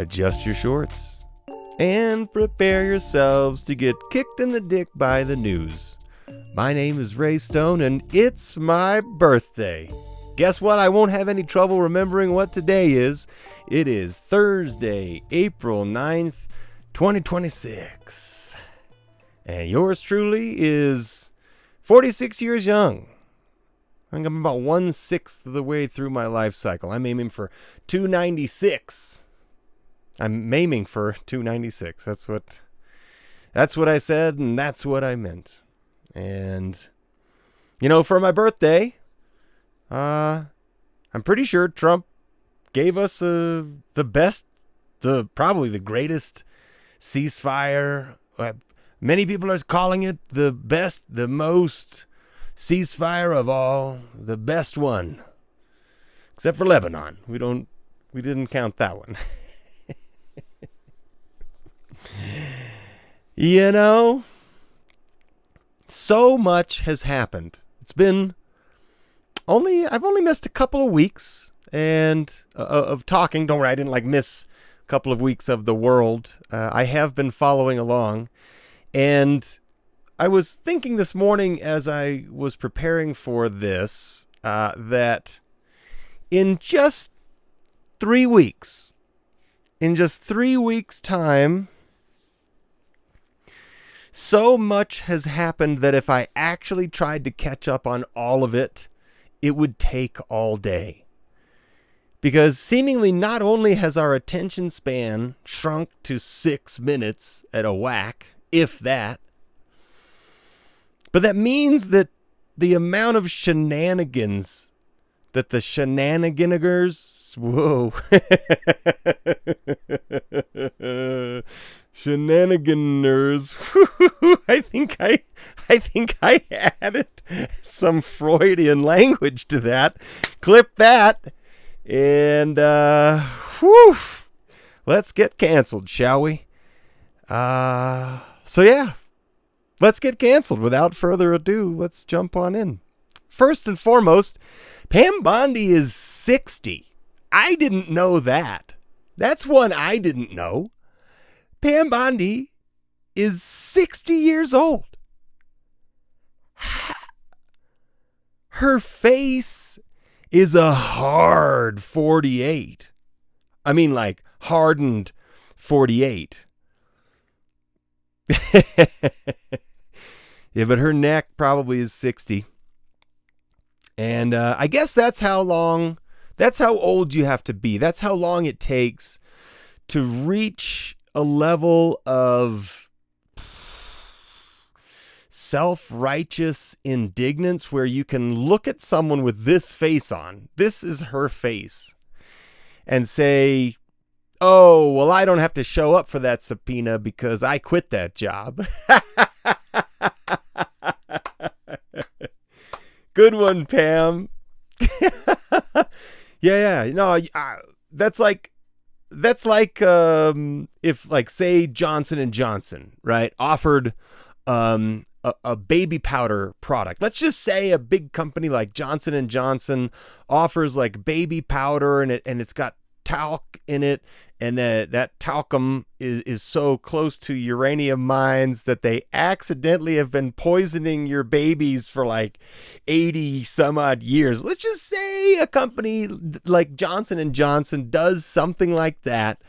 adjust your shorts, and prepare yourselves to get kicked in the dick by the news. My name is Ray Stone, and it's my birthday. Guess what? I won't have any trouble remembering what today is. It is Thursday, April 9th, 2026. And yours truly is 46 years young. I think I'm about 1/6 of the way through my life cycle. I'm aiming for 296. I'm aiming for 296. That's what I said, and that's what I meant. And, for my birthday, I'm pretty sure Trump gave us probably the greatest ceasefire. Many people are calling it the best, the most ceasefire of all, the best one. Except for Lebanon. We didn't count that one. So much has happened. I've only missed a couple of weeks of talking. Don't worry, I didn't miss a couple of weeks of the world. I have been following along, and I was thinking this morning as I was preparing for this that in just 3 weeks, time, so much has happened that if I actually tried to catch up on all of it, it would take all day. Because seemingly not only has our attention span shrunk to 6 minutes at a whack, if that, but that means that the amount of shenanigans that the shenaniganers, shenaniganers, I think I added some Freudian language to that. Clip that, and let's get canceled, shall we? Let's get canceled. Without further ado, let's jump on in. First and foremost, Pam Bondi is 60. I didn't know that. That's one I didn't know. Pam Bondi is 60 years old. Her face is a hard 48. I mean, hardened 48. Yeah, but her neck probably is 60. And I guess that's how old you have to be. That's how long it takes to reach a level of self-righteous indignance where you can look at someone with this face on, this is her face, and say, oh, well, I don't have to show up for that subpoena because I quit that job. Good one, Pam. Yeah. No, that's like if say Johnson & Johnson, right, offered a baby powder product. Let's just say a big company like Johnson & Johnson offers baby powder and it's got talc in it, and that talcum is so close to uranium mines that they accidentally have been poisoning your babies for 80 some odd years. Let's just say a company like Johnson & Johnson does something like that,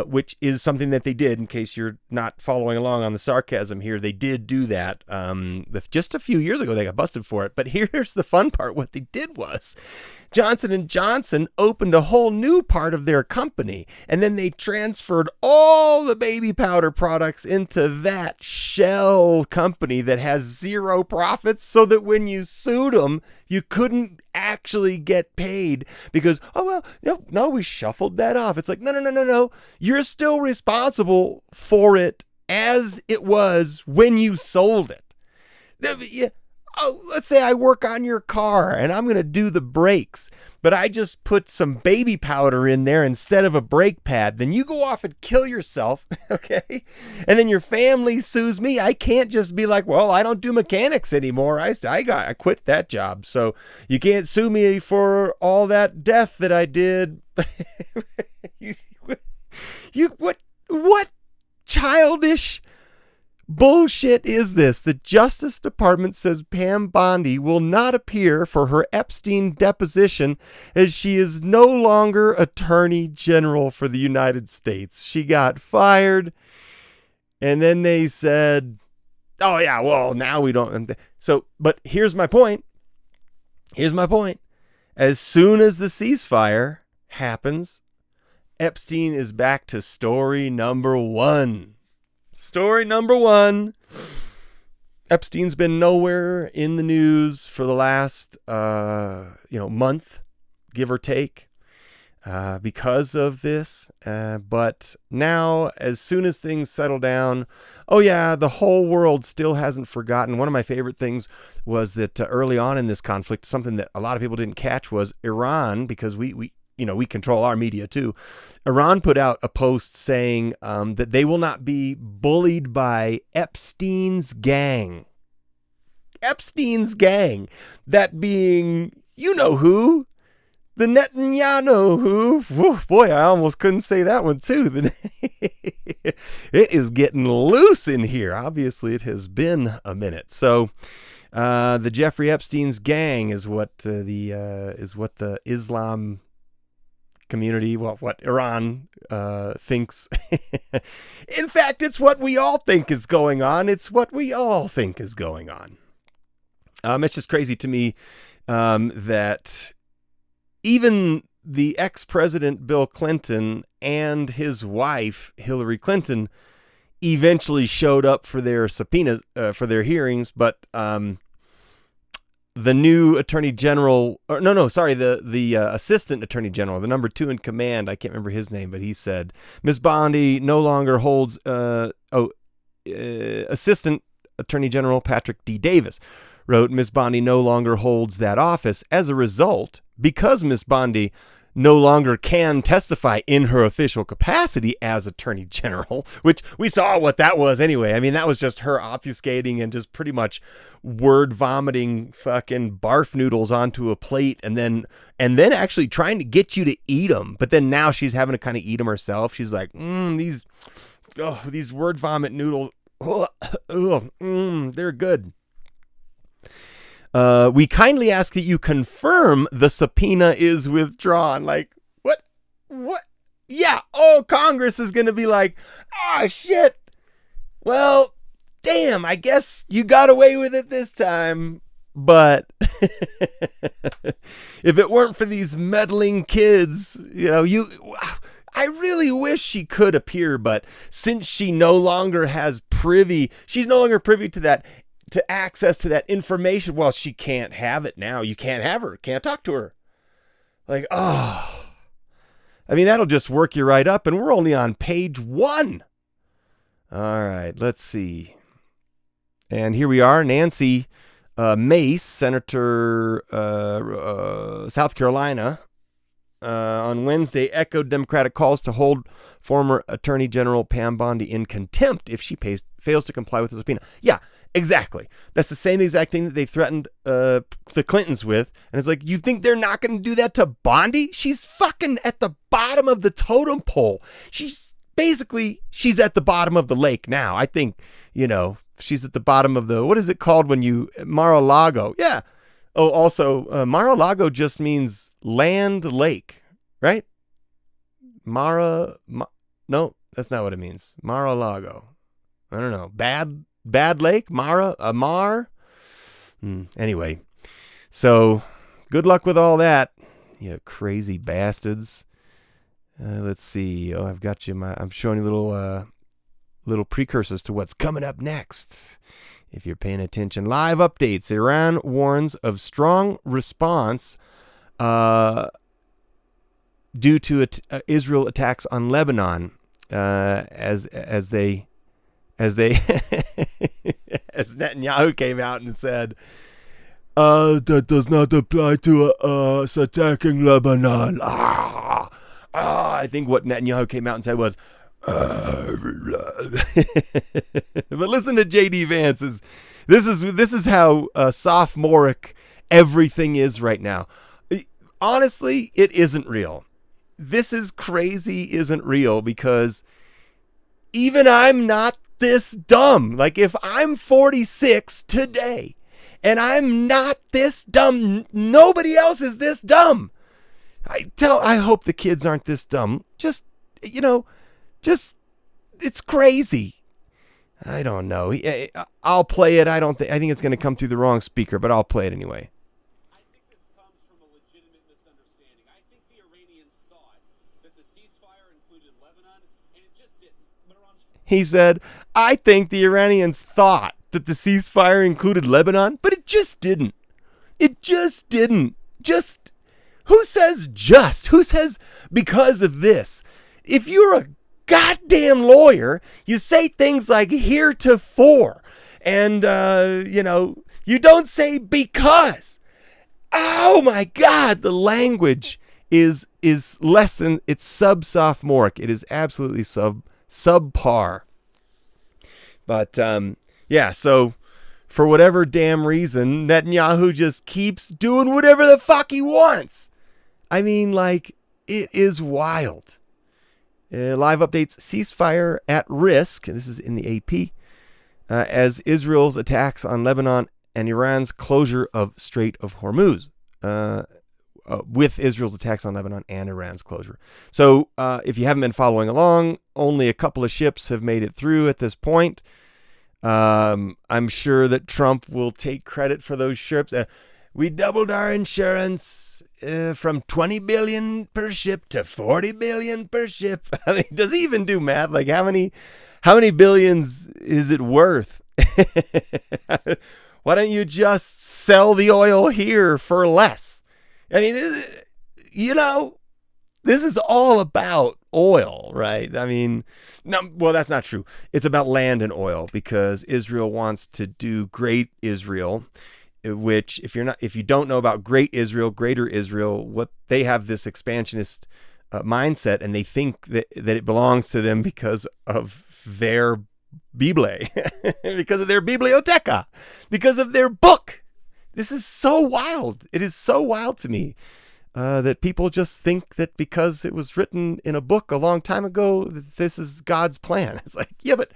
which is something that they did. In case you're not following along on the sarcasm here, they did do that. Just a few years ago, they got busted for it. But here's the fun part. What they did was Johnson & Johnson opened a whole new part of their company, and then they transferred all the baby powder products into that shell company that has zero profits, so that when you sued them, you couldn't actually get paid because, no, we shuffled that off. It's no. You're still responsible for it as it was when you sold it. Let's say I work on your car and I'm going to do the brakes, but I just put some baby powder in there instead of a brake pad. Then you go off and kill yourself, okay? And then your family sues me. I can't just be like, well, I don't do mechanics anymore. I quit that job. So you can't sue me for all that death that I did. What childish bullshit is this? The Justice Department says Pam Bondi will not appear for her Epstein deposition as she is no longer Attorney General for the United States. She got fired, and then they said, oh yeah, well, now we don't. So, but here's my point. As soon as the ceasefire happens, Epstein is back to story number one. Story number one. Epstein's been nowhere in the news for the last, month, give or take, because of this. But now, as soon as things settle down, oh yeah, the whole world still hasn't forgotten. One of my favorite things was that early on in this conflict, something that a lot of people didn't catch was Iran, because we control our media too. Iran put out a post saying that they will not be bullied by Epstein's gang. Epstein's gang. That being, you know who? The Netanyahu who? Whew, boy, I almost couldn't say that one too. It is getting loose in here. Obviously, it has been a minute. So, the Jeffrey Epstein's gang is what the Islam community, what Iran thinks. In fact, it's what we all think is going on. It's just crazy to me that even the ex-president Bill Clinton and his wife Hillary Clinton eventually showed up for their subpoenas, for their hearings, but the new attorney general, the assistant attorney general, the number 2 in command, I can't remember his name, but he said Ms. Bondi no longer holds, assistant attorney general Patrick D. Davis wrote, Ms. Bondi no longer holds that office. As a result, because Ms. Bondi no longer can testify in her official capacity as attorney general, which we saw what that was anyway. I mean, that was just her obfuscating and just pretty much word vomiting fucking barf noodles onto a plate and then actually trying to get you to eat them. But then now she's having to kind of eat them herself. She's like, these word vomit noodles, they're good. We kindly ask that you confirm the subpoena is withdrawn. Like, what? Yeah. Oh, Congress is going to be like, shit. Well, damn, I guess you got away with it this time. But if it weren't for these meddling kids, I really wish she could appear, but since she no longer has she's no longer privy to that, to access to that information. Well, she can't have it now. You can't have her. Can't talk to her. Like, I mean, that'll just work you right up. And we're only on page 1. All right, let's see. And here we are. Nancy Mace, Senator, South Carolina, on Wednesday echoed Democratic calls to hold former Attorney General Pam Bondi in contempt if she fails to comply with the subpoena. Yeah, exactly. That's the same exact thing that they threatened the Clintons with. And it's like, you think they're not going to do that to Bondi? She's fucking at the bottom of the totem pole. She's at the bottom of the lake now. I think, she's at the bottom of the, what is it called when you, Mar-a-Lago? Yeah. Oh, also, Mar-a-Lago just means land lake, right? No, that's not what it means. Mar-a-Lago. I don't know. Bad lake? Anyway, so good luck with all that, you crazy bastards. Let's see. Oh, I've got you. I'm showing you little precursors to what's coming up next. If you're paying attention, live updates. Iran warns of strong response due to Israel attacks on Lebanon as Netanyahu came out and said, that does not apply to us attacking Lebanon. I think what Netanyahu came out and said was, but listen to JD Vance. This is how sophomoric everything is right now. Honestly, it isn't real. this is crazy isn't real, because even I'm not this dumb. Like, if I'm 46 today and I'm not this dumb, nobody else is this dumb. I hope the kids aren't this dumb. Just, it's crazy. I don't know. I'll play it. I think it's going to come through the wrong speaker, but I'll play it anyway. I think this comes from a legitimate misunderstanding. I think the Iranians thought that the ceasefire included Lebanon, and it just didn't. He said, I think the Iranians thought that the ceasefire included Lebanon, but it just didn't. It just didn't. Just, who says just? Who says because of this? If you're a goddamn lawyer, you say things like heretofore, and, you don't say because. Oh my God, the language is less than, it's sub-sophomoric. It is absolutely subpar. But, so for whatever damn reason, Netanyahu just keeps doing whatever the fuck he wants. I mean, like, it is wild. Live updates, ceasefire at risk. This is in the AP. As Israel's attacks on Lebanon and Iran's closure of Strait of Hormuz. With Israel's attacks on Lebanon and Iran's closure. So if you haven't been following along, only a couple of ships have made it through at this point. I'm sure that Trump will take credit for those ships. We doubled our insurance from 20 billion per ship to 40 billion per ship. I mean, does he even do math? Like, how many billions is it worth? Why don't you just sell the oil here for less? I mean, this is all about oil, right? I mean, no, well, that's not true. It's about land and oil, because Israel wants to do Great Israel, which, if you don't know about Greater Israel, what they have, this expansionist mindset, and they think that it belongs to them because of their Bible, because of their biblioteca, because of their book. This is so wild. It is so wild to me that people just think that because it was written in a book a long time ago, that this is God's plan. It's like, yeah, but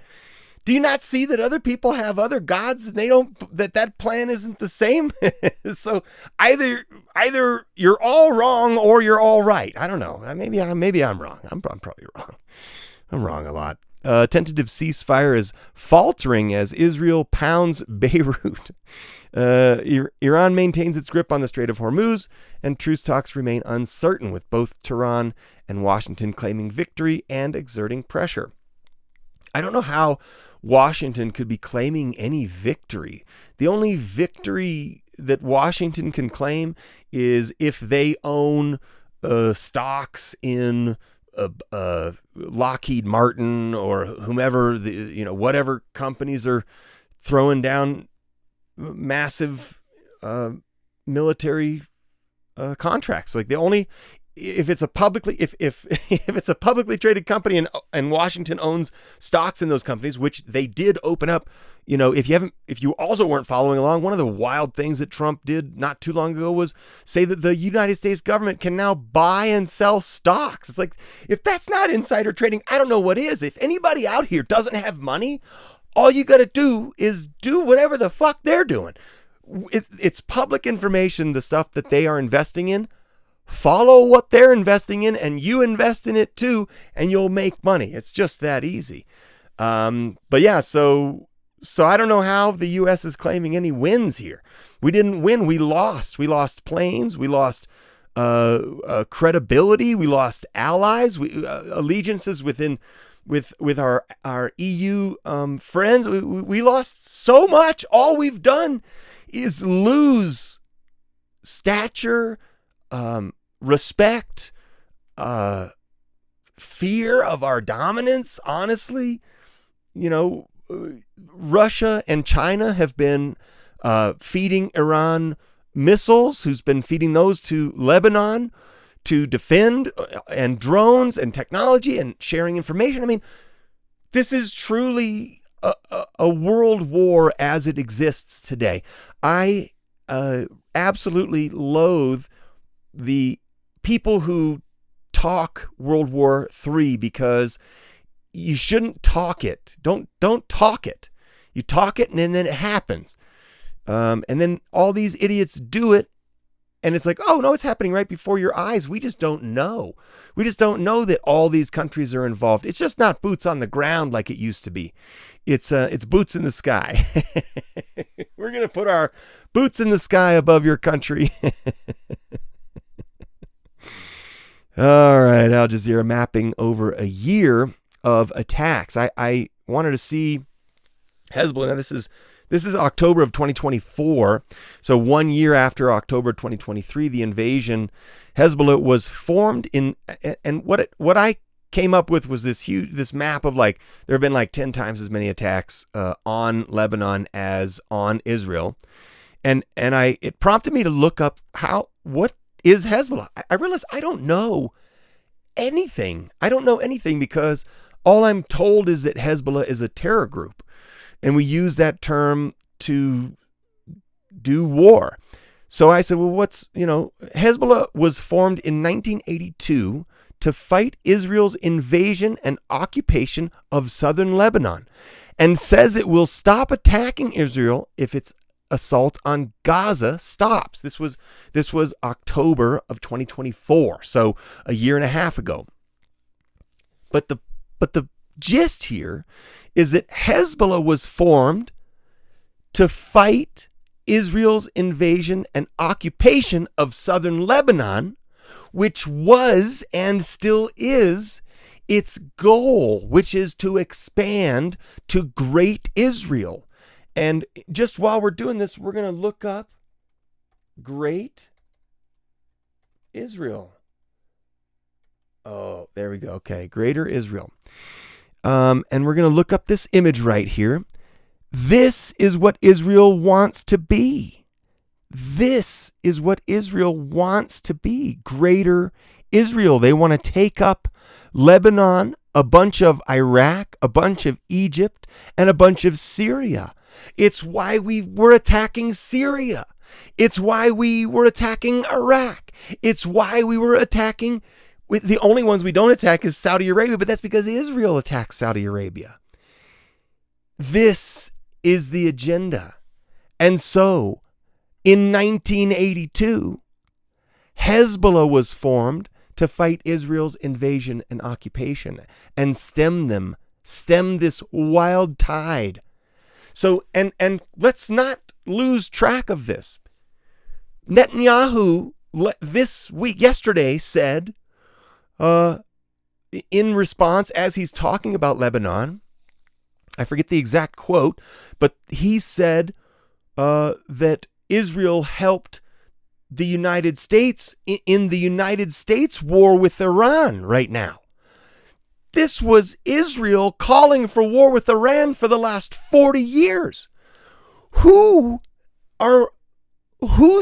do you not see that other people have other gods and they don't, that plan isn't the same? So either you're all wrong or you're all right. I don't know. Maybe I'm wrong. I'm probably wrong. I'm wrong a lot. Tentative ceasefire is faltering as Israel pounds Beirut. Iran maintains its grip on the Strait of Hormuz, and truce talks remain uncertain, with both Tehran and Washington claiming victory and exerting pressure. I don't know how Washington could be claiming any victory. The only victory that Washington can claim is if they own stocks in Lockheed Martin or whomever, whatever companies are throwing down massive military contracts. Like, if it's a publicly if it's a publicly traded company and Washington owns stocks in those companies, which they did open up. If you also weren't following along, one of the wild things that Trump did not too long ago was say that the United States government can now buy and sell stocks. It's like, if that's not insider trading, I don't know what is. If anybody out here doesn't have money, all you got to do is do whatever the fuck they're doing. It's public information, the stuff that they are investing in. Follow what they're investing in, and you invest in it too, and you'll make money. It's just that easy. But yeah, so I don't know how the U.S. is claiming any wins here. We didn't win. We lost. We lost planes. We lost credibility. We lost allies. Allegiances with our EU friends. We lost so much. All we've done is lose stature, respect, fear of our dominance. Honestly, Russia and China have been feeding Iran missiles, who's been feeding those to Lebanon to defend, and drones and technology and sharing information. I mean, this is truly a world war as it exists today. I absolutely loathe the people who talk World War III because you shouldn't talk it. Don't talk it. You talk it and then it happens. And then all these idiots do it. And it's like, oh, no, it's happening right before your eyes. We just don't know. We just don't know that all these countries are involved. It's just not boots on the ground like it used to be. It's boots in the sky. We're going to put our boots in the sky above your country. All right, Al Jazeera mapping over a year of attacks. I wanted to see Hezbollah. Now, this is October of 2024. So 1 year after October 2023, the invasion, Hezbollah was formed in, and what I came up with was this map of like, there have been like 10 times as many attacks on Lebanon as on Israel. And it prompted me to look up what is Hezbollah. I realized I don't know anything. I don't know anything because all I'm told is that Hezbollah is a terror group. And we use that term to do war. So I said, well, Hezbollah was formed in 1982 to fight Israel's invasion and occupation of southern Lebanon, and says it will stop attacking Israel if its assault on Gaza stops. This was October of 2024, so a year and a half ago. But the gist here is that Hezbollah was formed to fight Israel's invasion and occupation of southern Lebanon, which was and still is its goal, which is to expand to Great Israel. And just while we're doing this, we're going to look up Great Israel. Oh, there we go. Okay, Greater Israel. And we're going to look up this image right here. This is what Israel wants to be. This is what Israel wants to be. Greater Israel. They want to take up Lebanon, a bunch of Iraq, a bunch of Egypt, and a bunch of Syria. It's why we were attacking Syria. It's why we were attacking Iraq. It's why we were attacking. The only ones we don't attack is Saudi Arabia, but that's because Israel attacks Saudi Arabia. This is the agenda. And so, in 1982, Hezbollah was formed to fight Israel's invasion and occupation and stem this wild tide. So, and let's not lose track of this. Netanyahu yesterday said, in response, as he's talking about Lebanon, I forget the exact quote, but he said that Israel helped the United States in the United States war with Iran right now. This was Israel calling for war with Iran for the last 40 years. Who's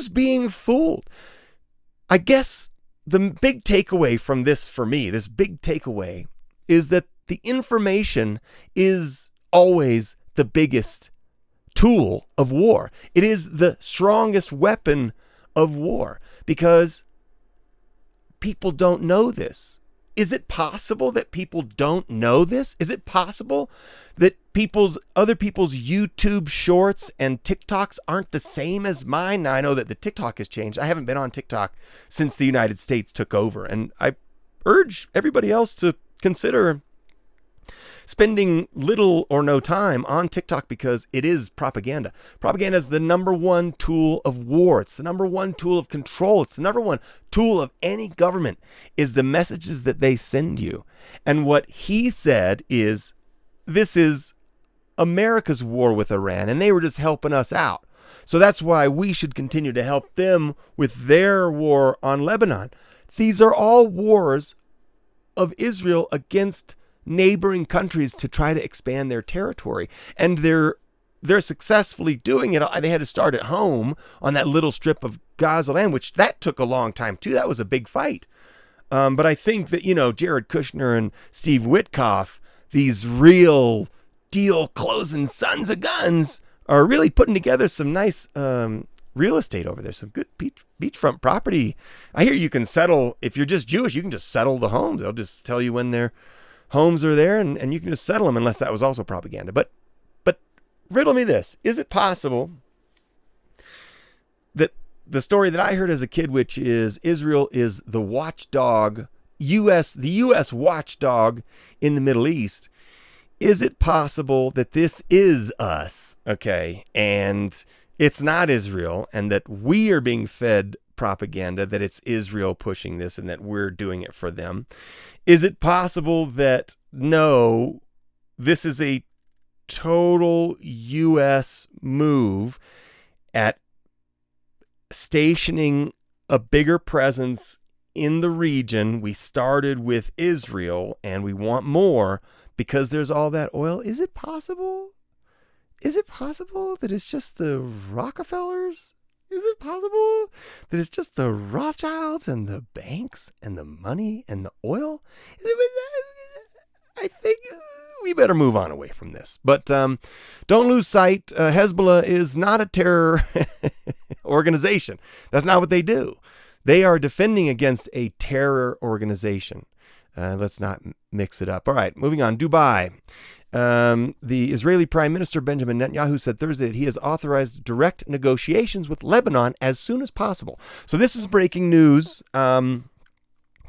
being fooled? I guess the big takeaway from this for me, this big takeaway, is that the information is always the biggest tool of war. It is the strongest weapon of war because people don't know this. Is it possible that people don't know this? Is it possible that other people's YouTube shorts and TikToks aren't the same as mine? Now, I know that the TikTok has changed. I haven't been on TikTok since the United States took over. And I urge everybody else to consider spending little or no time on TikTok because it is propaganda. Propaganda is the number one tool of war. It's the number one tool of control. It's the number one tool of any government is the messages that they send you. And what he said is, this is America's war with Iran, and they were just helping us out. So that's why we should continue to help them with their war on Lebanon. These are all wars of Israel against neighboring countries to try to expand their territory. And they're successfully doing it. They had to start at home on that little strip of Gaza land, which that took a long time too. That was a big fight. But I think that, Jared Kushner and Steve Witkoff, these real deal closing sons of guns, are really putting together some nice real estate over there, some good beachfront property. I hear you can settle, if you're just Jewish, you can just settle the homes. They'll just tell you when their homes are there, and you can just settle them, unless that was also propaganda. But riddle me this. Is it possible that the story that I heard as a kid, which is Israel is the watchdog, the U.S. watchdog in the Middle East, is it possible that this is us, okay, and it's not Israel, and that we are being fed propaganda, that it's Israel pushing this and that we're doing it for them? Is it possible that, no, this is a total U.S. move at stationing a bigger presence in the region? We started with Israel and we want more because there's all that oil. Is it possible? Is it possible that it's just the Rockefellers? Is it possible that it's just the Rothschilds and the banks and the money and the oil? I think we better move on away from this. But don't lose sight. Hezbollah is not a terror organization. That's not what they do. They are defending against a terror organization. Let's not mix it up. All right, moving on. Dubai. The Israeli Prime Minister Benjamin Netanyahu said Thursday that he has authorized direct negotiations with Lebanon as soon as possible. So this is breaking news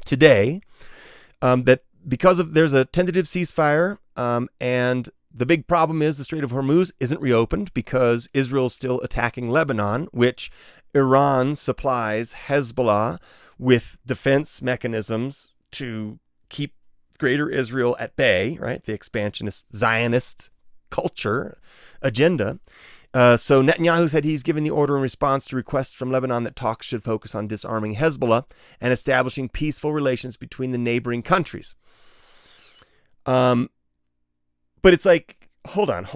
today, that because there's a tentative ceasefire, and the big problem is the Strait of Hormuz isn't reopened because Israel's still attacking Lebanon, which Iran supplies Hezbollah with defense mechanisms to keep Greater Israel at bay, right? The expansionist Zionist culture agenda. So Netanyahu said he's given the order in response to requests from Lebanon that talks should focus on disarming Hezbollah and establishing peaceful relations between the neighboring countries. But it's like, hold on.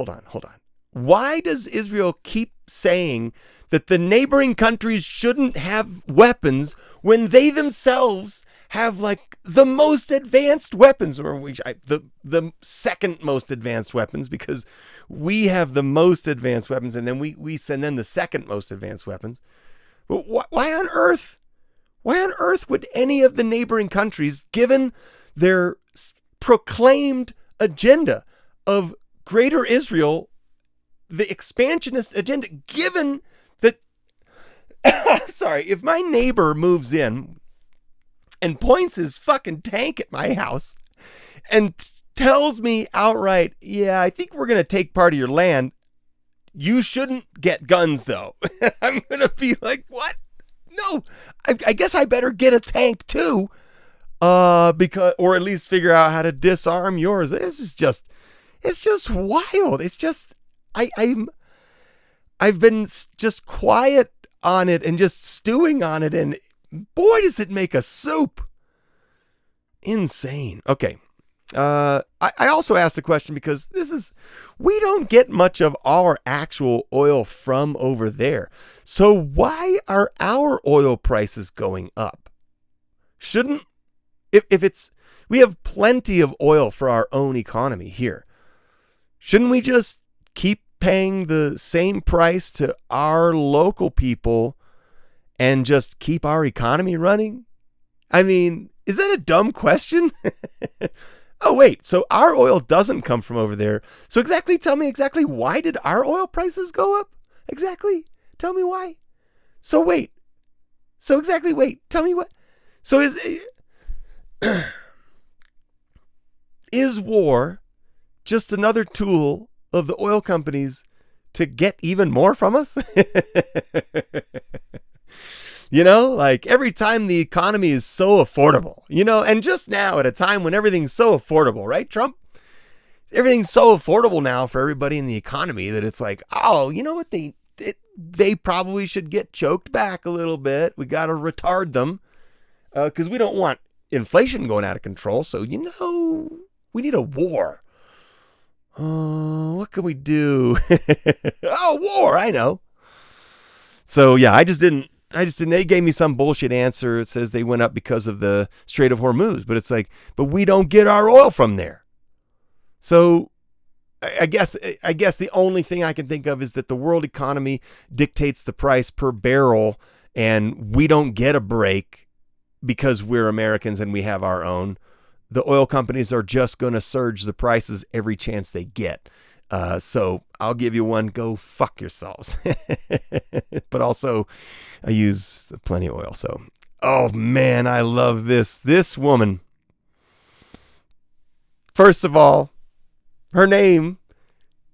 Why does Israel keep saying that the neighboring countries shouldn't have weapons when they themselves have like the most advanced weapons, or the second most advanced weapons, because we have the most advanced weapons and then we send them the second most advanced weapons? But why on earth would any of the neighboring countries, given their proclaimed agenda of Greater Israel, the expansionist agenda, given that, sorry, if my neighbor moves in and points his fucking tank at my house and tells me outright, yeah, I think we're going to take part of your land, you shouldn't get guns though. I'm going to be like, what? No, I guess I better get a tank too, because, or at least figure out how to disarm yours. It's just wild. It's just, I've been just quiet on it and just stewing on it, and boy, does it make a soup. Insane. Okay. I also asked the question because we don't get much of our actual oil from over there. So why are our oil prices going up? We have plenty of oil for our own economy here. Shouldn't we just keep paying the same price to our local people and just keep our economy running? I mean, is that a dumb question? Oh, wait, so our oil doesn't come from over there. So tell me exactly why did our oil prices go up? Exactly. Tell me why. Tell me what. So is war just another tool of the oil companies to get even more from us? Like every time the economy is so affordable, and just now at a time when everything's so affordable, right, Trump? Everything's so affordable now for everybody in the economy that it's like, oh, you know what? They probably should get choked back a little bit. We got to retard them because we don't want inflation going out of control. So, we need a war. Oh, what can we do? Oh, war. I know. So, yeah, I just didn't, they gave me some bullshit answer. It says they went up because of the Strait of Hormuz, but it's like, but we don't get our oil from there. So I guess the only thing I can think of is that the world economy dictates the price per barrel, and we don't get a break because we're Americans and we have our own. The oil companies are just going to surge the prices every chance they get. So I'll give you one, go fuck yourselves. But also, I use plenty of oil. So, oh man, I love this. This woman. First of all, her name,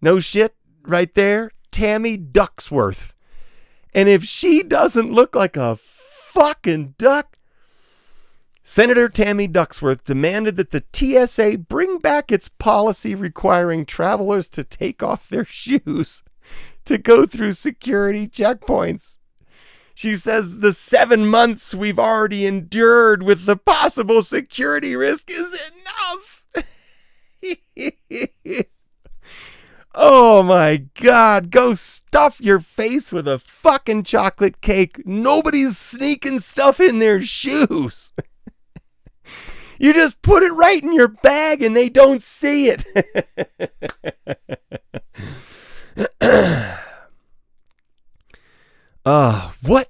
no shit, right there, Tammy Ducksworth. And if she doesn't look like a fucking duck, Senator Tammy Ducksworth demanded that the TSA bring back its policy requiring travelers to take off their shoes to go through security checkpoints. She says the 7 months we've already endured with the possible security risk is enough. Oh my God, go stuff your face with a fucking chocolate cake. Nobody's sneaking stuff in their shoes. You just put it right in your bag and they don't see it. What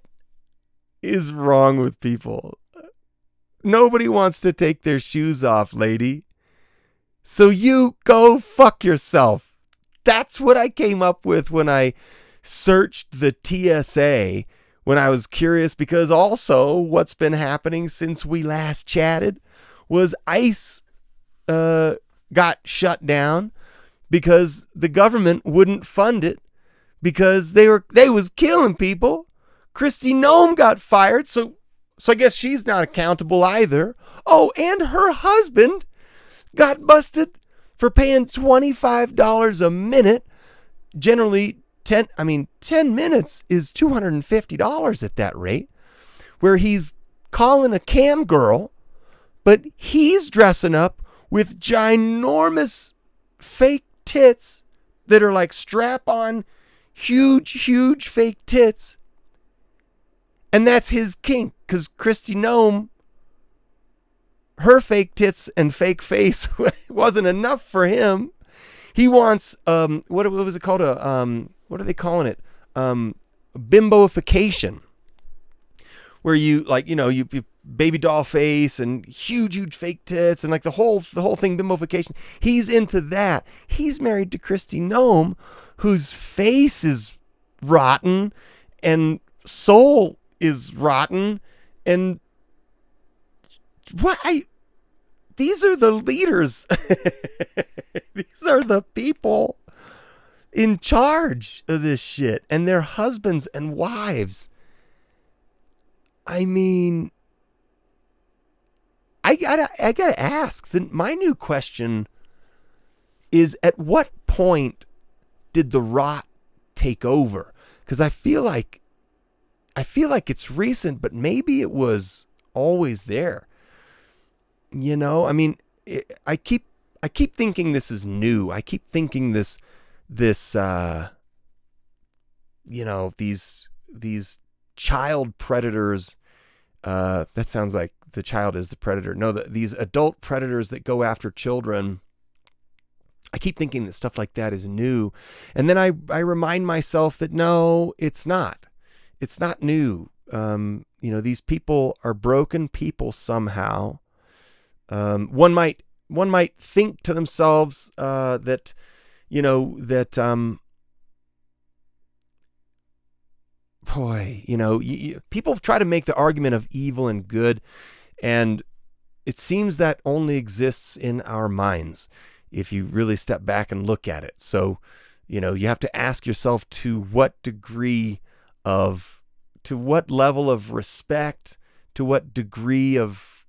is wrong with people? Nobody wants to take their shoes off, lady. So you go fuck yourself. That's what I came up with when I searched the TSA, when I was curious, because also what's been happening since we last chatted was ICE got shut down because the government wouldn't fund it because they was killing people. Kristi Noem got fired, so I guess she's not accountable either. Oh, and her husband got busted for paying $25 a minute. Generally, 10 minutes is $250 at that rate, where he's calling a cam girl, but he's dressing up with ginormous fake tits that are like strap-on, huge fake tits. And that's his kink, because Kristi Noem, her fake tits and fake face wasn't enough for him. He wants what was it called? What are they calling it? Bimboification, where you you baby doll face and huge fake tits and like the whole thing, bimboification. He's into that. He's married to Kristi Noem, whose face is rotten and soul is rotten, and these are the leaders. These are the people in charge of this shit, and their husbands and wives. I mean, I gotta ask. My new question is: at what point did the rot take over? Because I feel like it's recent, but maybe it was always there. You know, I mean, I keep thinking this is new. I keep thinking this these child predators. That sounds like the child is the predator. No, these adult predators that go after children. I keep thinking that stuff like that is new, and then I remind myself that no, it's not. It's not new. These people are broken people somehow. One might think to themselves that people try to make the argument of evil and good, and it seems that only exists in our minds if you really step back and look at it. So, you have to ask yourself to what level of respect, to what degree of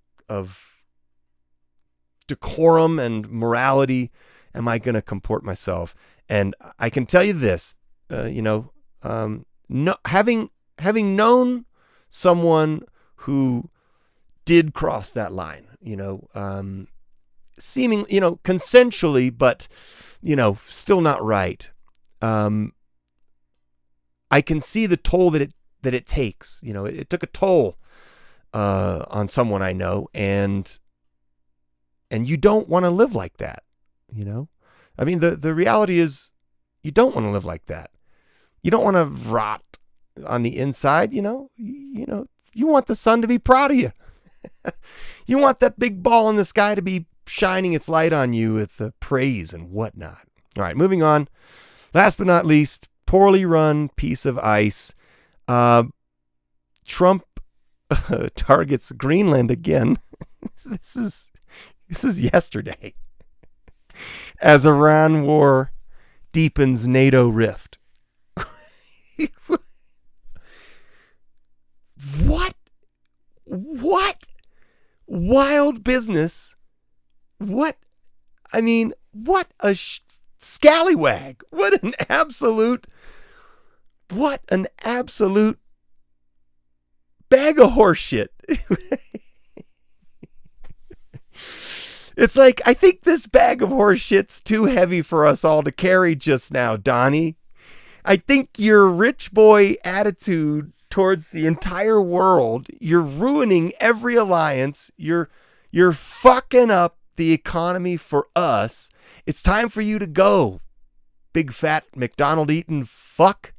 decorum and morality am I going to comport myself? And I can tell you this, having known someone who did cross that line, seeming, consensually, but, still not right. I can see the toll that it takes. It took a toll on someone I know, and you don't want to live like that. I mean, the reality is you don't want to live like that. You don't want to rot on the inside, you know. You want the sun to be proud of you. You want that big ball in the sky to be shining its light on you with praise and whatnot. All right, moving on. Last but not least, poorly run piece of ice. Trump targets Greenland again. This is yesterday. As Iran war deepens NATO rift. What? Wild business. What? I mean, what a scallywag. What an absolute bag of horse shit. It's like, I think this bag of horse shit's too heavy for us all to carry just now, Donnie. I think your rich boy attitude towards the entire world, you're ruining every alliance. You're fucking up the economy for us. It's time for you to go, big fat McDonald eating fuck.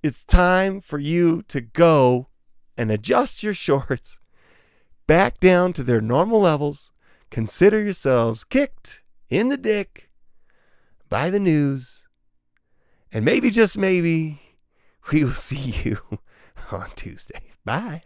It's time for you to go and adjust your shorts back down to their normal levels. Consider yourselves kicked in the dick by the news. And maybe, just maybe, we will see you on Tuesday. Bye.